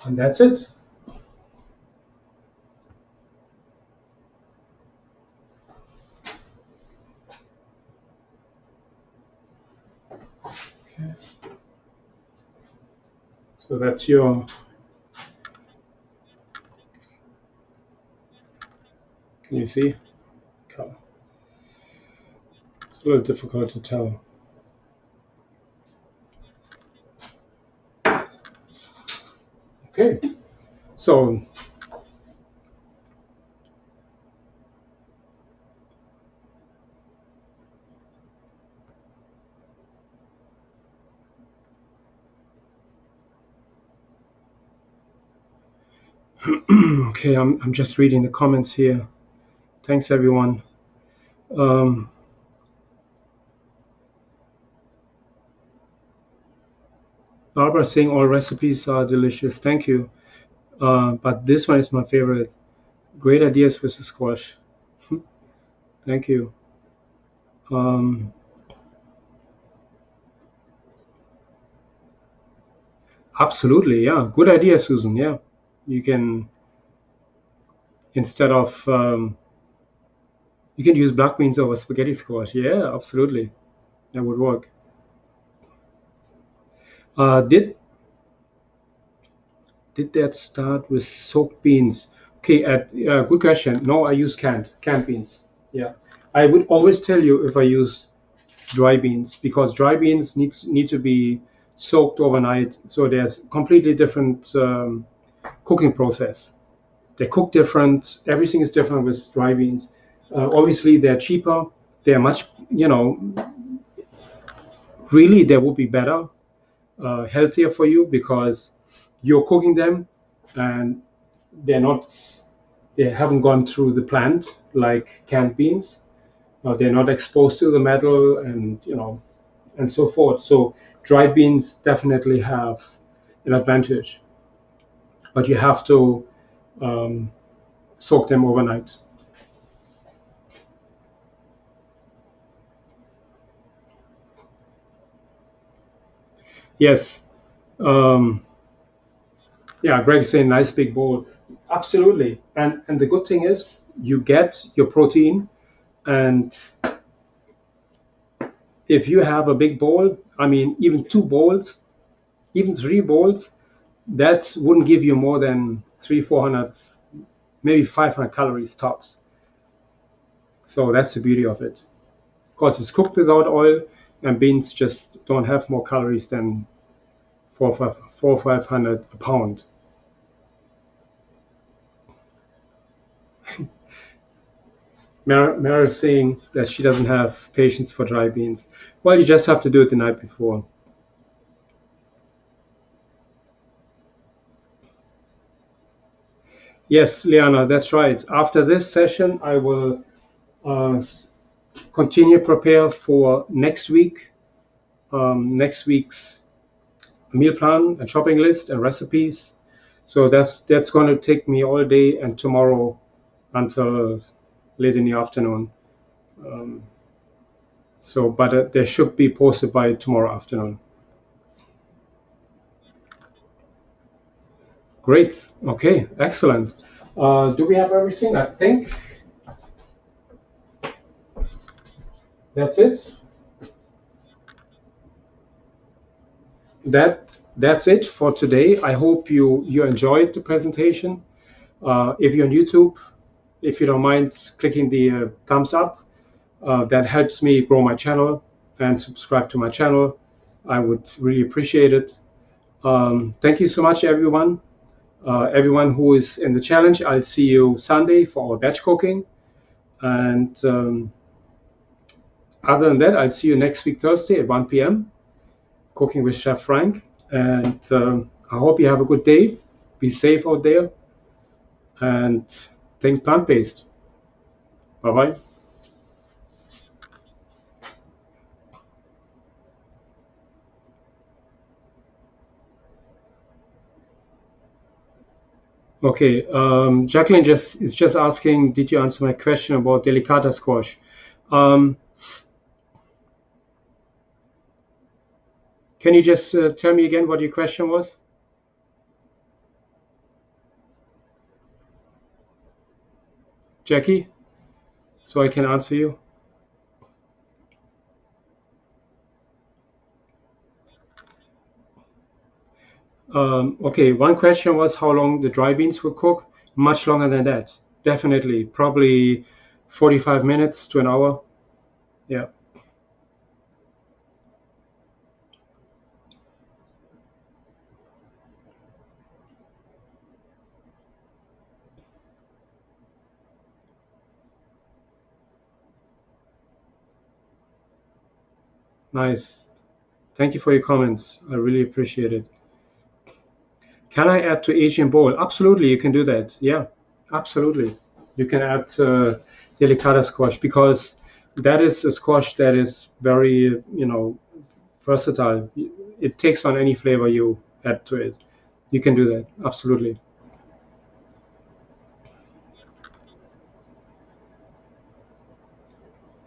And that's it. Okay. So that's your, can you see? Color. It's a little difficult to tell. Okay, so okay, I'm just reading the comments here. Thanks everyone. Barbara saying all recipes are delicious. Thank you. But this one is my favorite. Great ideas with the squash. Thank you. Absolutely, yeah. Good idea, Susan. Yeah, you can instead of you can use black beans over spaghetti squash. Yeah, absolutely, that would work. Did that start with soaked beans? Okay, good question. No, I use canned beans. Yeah, I would always tell you if I use dry beans because dry beans need to be soaked overnight. So there's completely different cooking process. They cook different. Everything is different with dry beans. Obviously, they're cheaper. They're much, really they would be better, healthier for you because you're cooking them and they're not, they haven't gone through the plant like canned beans. They're not exposed to the metal and and so forth. So dried beans definitely have an advantage, but you have to um, soak them overnight. Yes. Um, yeah, Greg's saying nice big bowl. Absolutely. And the good thing is you get your protein, and if you have a big bowl, I mean even two bowls, even three bowls, that wouldn't give you more than 300, 400, maybe 500 calories tops. So that's the beauty of it. Of course, it's cooked without oil, and beans just don't have more calories than 500 a pound. Mara is saying that she doesn't have patience for dry beans. Well, you just have to do it the night before. Yes, Liana, that's right. After this session, I will uh, continue prepare for next week's meal plan and shopping list and recipes. So that's going to take me all day and tomorrow until late in the afternoon. Um, but they should be posted by tomorrow afternoon. Great. Okay, excellent. Do we have everything? I think that's it. That's it for today. I hope you enjoyed the presentation. If you're on YouTube, if you don't mind clicking the thumbs up, that helps me grow my channel and subscribe to my channel. I would really appreciate it. Thank you so much, everyone. Everyone who is in the challenge, I'll see you Sunday for our batch cooking. And other than that, I'll see you next week, Thursday at 1 p.m., cooking with Chef Frank. And I hope you have a good day. Be safe out there and think plant-based. Bye-bye. Okay, Jacqueline is just asking, did you answer my question about delicata squash? Um, can you just tell me again what your question was? Jackie, so I can answer you. Okay, one question was how long the dry beans would cook. Much longer than that. Definitely, probably 45 minutes to an hour. Yeah, nice. Thank you for your comments. I really appreciate it. Can I add to Asian bowl? Absolutely, you can do that. Yeah, absolutely. You can add delicata squash because that is a squash that is very, versatile. It takes on any flavor you add to it. You can do that. Absolutely.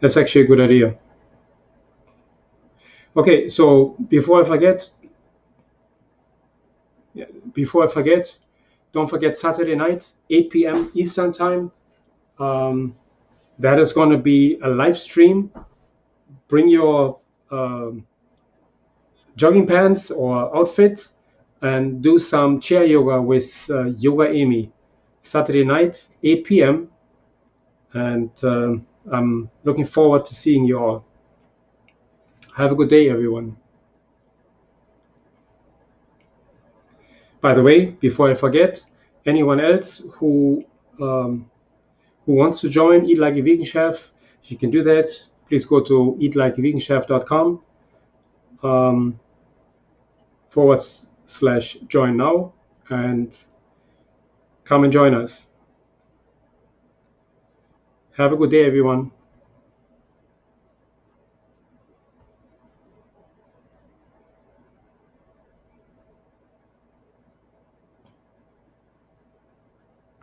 That's actually a good idea. Okay, so before I forget, don't forget Saturday night, 8 p.m. Eastern time. Um, that is going to be a live stream. Bring your jogging pants or outfit and do some chair yoga with Yoga Amy. Saturday night, 8 p.m. And I'm looking forward to seeing you all. Have a good day, everyone. By the way, before I forget, anyone else who wants to join Eat Like a Vegan Chef, you can do that. Please go to eatlikeaveganchef.com um, / join now and come and join us. Have a good day, everyone.